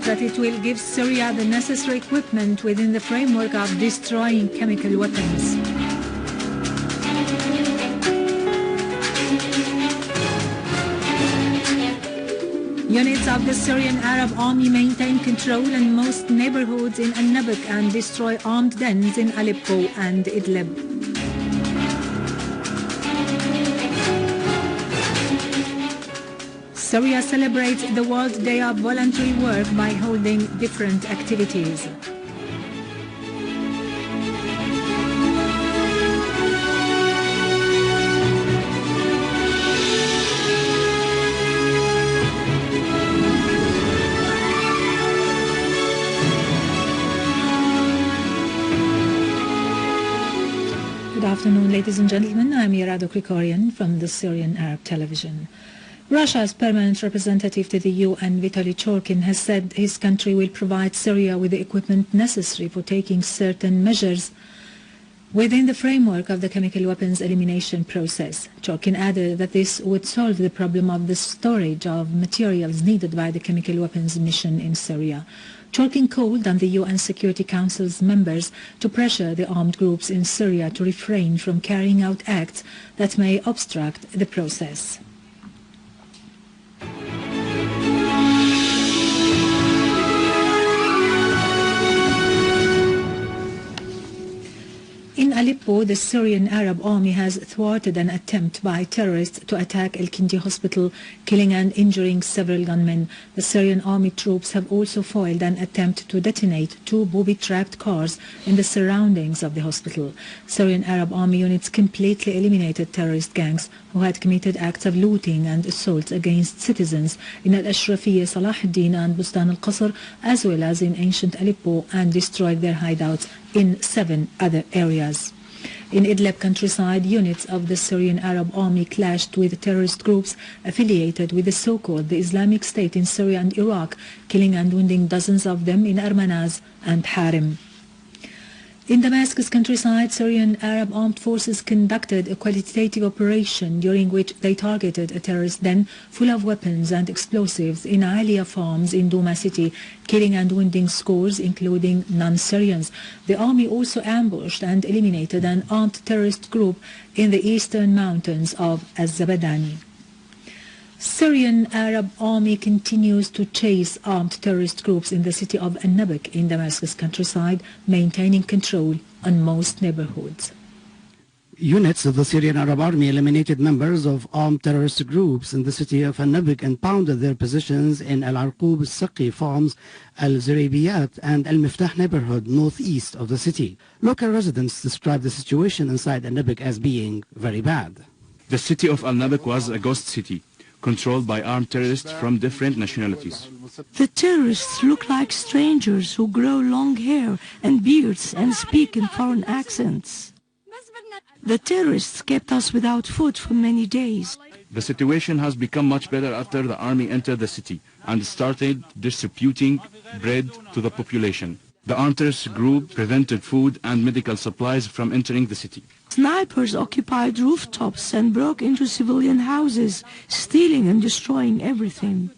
that it will give Syria the necessary equipment within the framework of destroying chemical weapons. Units of the Syrian Arab Army maintain control in most neighborhoods in Nabek and destroy armed dens in Aleppo and Idlib. Syria celebrates the World Day of Voluntary Work by holding different activities. Good afternoon, ladies and gentlemen. I'm Irado Krikorian from the Syrian Arab Television. Russia's permanent representative to the UN, Churckin, has said his country will provide Syria with the equipment necessary for taking certain measures within the framework of the chemical weapons elimination process. Churckin added that this would solve the problem of the storage of materials needed by the chemical weapons mission in Syria. Churckin called on the UN Security Council's members to pressure the armed groups in Syria to refrain from carrying out acts that may obstruct the process. In Aleppo, the Syrian Arab Army has thwarted an attempt by terrorists to attack al-Kindi hospital, killing and injuring several gunmen. The Syrian army troops have also foiled an attempt to detonate two booby-trapped cars in the surroundings of the hospital. Syrian Arab Army units completely eliminated terrorist gangs who had committed acts of looting and assaults against citizens in al-Ashrafiyya, Salah ad-Din and Bustan al-Qasr, as well as in ancient Aleppo, and destroyed their hideouts in 7 other areas. In Idlib countryside, units of the Syrian Arab Army clashed with terrorist groups affiliated with the so-called the Islamic State in Syria and Iraq, killing and wounding dozens of them in Armanaz and Harim. In Damascus countryside, Syrian Arab armed forces conducted a qualitative operation during which they targeted a terrorist den full of weapons and explosives in Aliyah farms in Douma city, killing and wounding scores, including non-Syrians. The army also ambushed and eliminated an armed terrorist group in the eastern mountains of Az-Zabadani. Syrian Arab Army continues to chase armed terrorist groups in the city of Nabek in Damascus countryside, maintaining control on most neighborhoods. Units of the Syrian Arab Army eliminated members of armed terrorist groups in the city of Nabek and pounded their positions in Al-Arqub, Saqi farms, Al-Zuraybiyat and Al-Miftah neighborhood northeast of the city. Local residents describe the situation inside Nabek as being very bad. The city of Al-Nabek was a ghost city, controlled by armed terrorists from different nationalities. The terrorists look like strangers who grow long hair and beards and speak in foreign accents. The terrorists kept us without food for many days. The situation has become much better after the army entered the city and started distributing bread to the population. The armed terrorist group prevented food and medical supplies from entering the city. Snipers occupied rooftops and broke into civilian houses, stealing and destroying everything.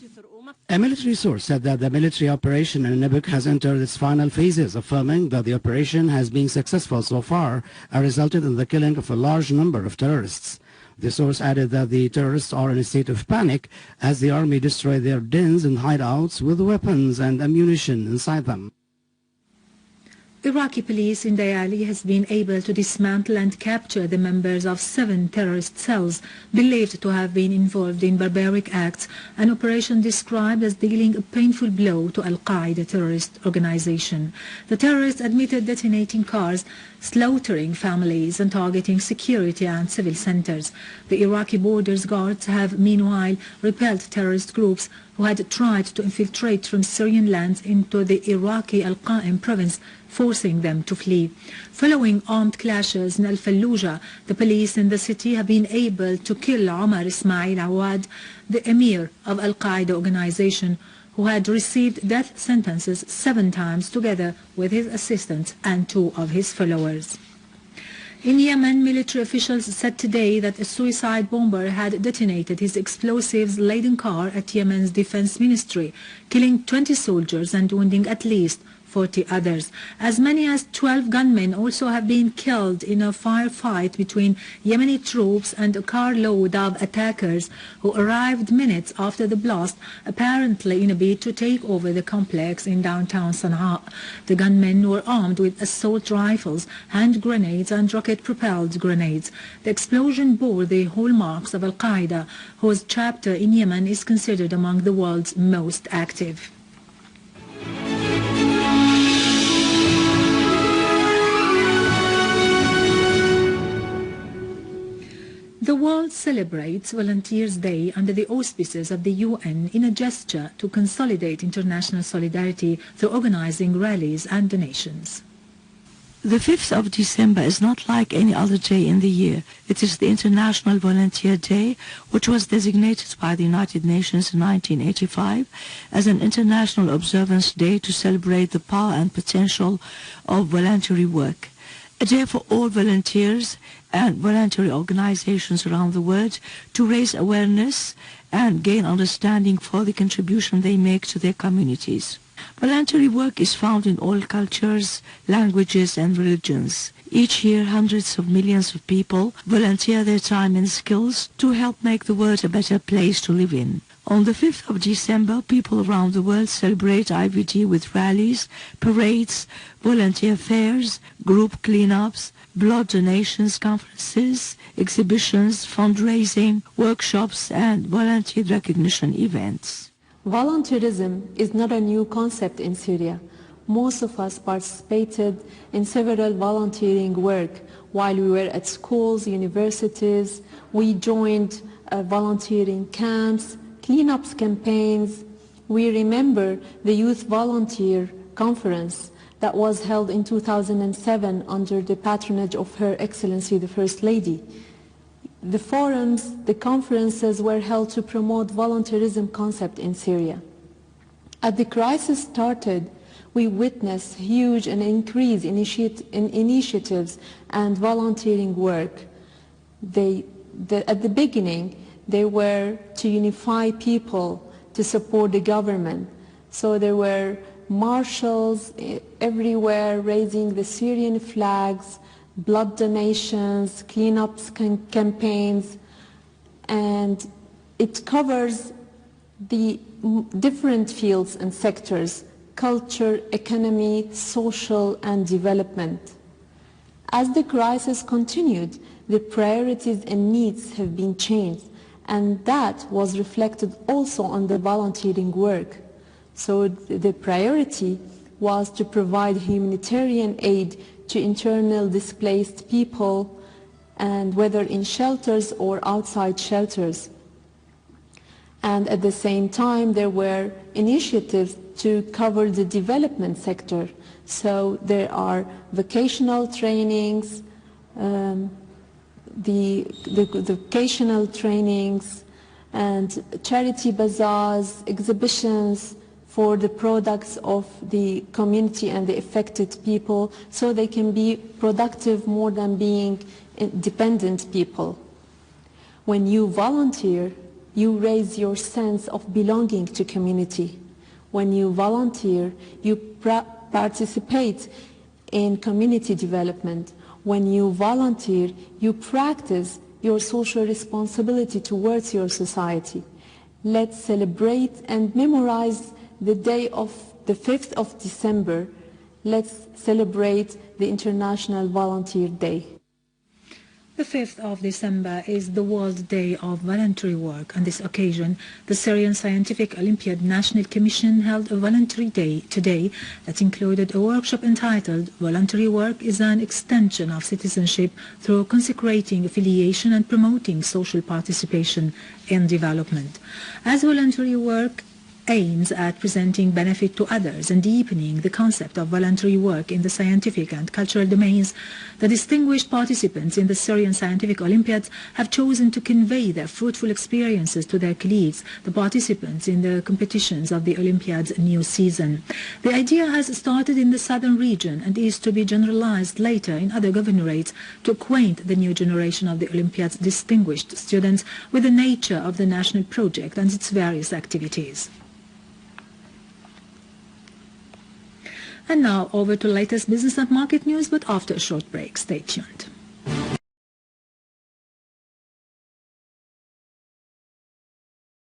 A military source said that the military operation in Nabek has entered its final phases, affirming that the operation has been successful so far and resulted in the killing of a large number of terrorists. The source added that the terrorists are in a state of panic as the army destroyed their dens and hideouts with weapons and ammunition inside them. Iraqi police in Dayali has been able to dismantle and capture the members of 7 terrorist cells believed to have been involved in barbaric acts, an operation described as dealing a painful blow to al-Qaeda terrorist organization. The terrorists admitted detonating cars, slaughtering families and targeting security and civil centers. The Iraqi borders guards have meanwhile repelled terrorist groups who had tried to infiltrate from Syrian lands into the Iraqi Al-Qa'im province, forcing them to flee. Following armed clashes in Al-Fallujah, the police in the city have been able to kill Omar Ismail Awad, the emir of Al-Qaeda organization, who had received death sentences 7 times together with his assistants and 2 of his followers. In Yemen, military officials said today that a suicide bomber had detonated his explosives-laden car at Yemen's defense ministry, killing 20 soldiers and wounding at least 40 others. As many as 12 gunmen also have been killed in a firefight between Yemeni troops and a carload of attackers who arrived minutes after the blast, apparently in a bid to take over the complex in downtown Sana'a. The gunmen were armed with assault rifles, hand grenades and rocket-propelled grenades. The explosion bore the hallmarks of al-Qaeda, whose chapter in Yemen is considered among the world's most active. The world celebrates Volunteers' Day under the auspices of the UN in a gesture to consolidate international solidarity through organizing rallies and donations. The 5th of December is not like any other day in the year. It is the International Volunteer Day, which was designated by the United Nations in 1985 as an international observance day to celebrate the power and potential of voluntary work. A day for all volunteers and voluntary organizations around the world to raise awareness and gain understanding for the contribution they make to their communities. Voluntary work is found in all cultures, languages and religions. Each year, hundreds of millions of people volunteer their time and skills to help make the world a better place to live in. On the 5th of December, people around the world celebrate IVD with rallies, parades, volunteer fairs, group cleanups, blood donations, conferences, exhibitions, fundraising, workshops, and volunteer recognition events. Volunteerism is not a new concept in Syria. Most of us participated in several volunteering work while we were at schools, universities. We joined volunteering camps, cleanups campaigns. We remember the Youth Volunteer Conference that was held in 2007 under the patronage of Her Excellency the First Lady. The forums, the conferences were held to promote volunteerism concept in Syria. As the crisis started, we witnessed huge and increased initiatives and volunteering work. At the beginning, they were to unify people, to support the government. So there were marshals everywhere raising the Syrian flags, blood donations, cleanups campaigns, and it covers the different fields and sectors: culture, economy, social, and development. As the crisis continued, the priorities and needs have been changed, and that was reflected also on the volunteering work. So the priority was to provide humanitarian aid to internal displaced people, and whether in shelters or outside shelters. And at the same time, there were initiatives to cover the development sector. So there are vocational trainings, the vocational trainings, and charity bazaars, exhibitions for the products of the community and the affected people, so they can be productive more than being dependent people. When you volunteer, you raise your sense of belonging to community. When you volunteer, you participate in community development. When you volunteer, you practice your social responsibility towards your society. Let's celebrate and memorize the day of the 5th of December. Let's celebrate the International Volunteer Day. The 5th of December is the World Day of Voluntary Work. On this occasion, the Syrian Scientific Olympiad National Commission held a voluntary day today that included a workshop entitled "Voluntary Work is an Extension of Citizenship through Consecrating Affiliation and Promoting Social Participation in Development." As voluntary work aims at presenting benefit to others and deepening the concept of voluntary work in the scientific and cultural domains, the distinguished participants in the Syrian Scientific Olympiads have chosen to convey their fruitful experiences to their colleagues, the participants in the competitions of the Olympiad's new season. The idea has started in the southern region and is to be generalized later in other governorates to acquaint the new generation of the Olympiad's distinguished students with the nature of the national project and its various activities. And now over to latest business and market news, but after a short break. Stay tuned.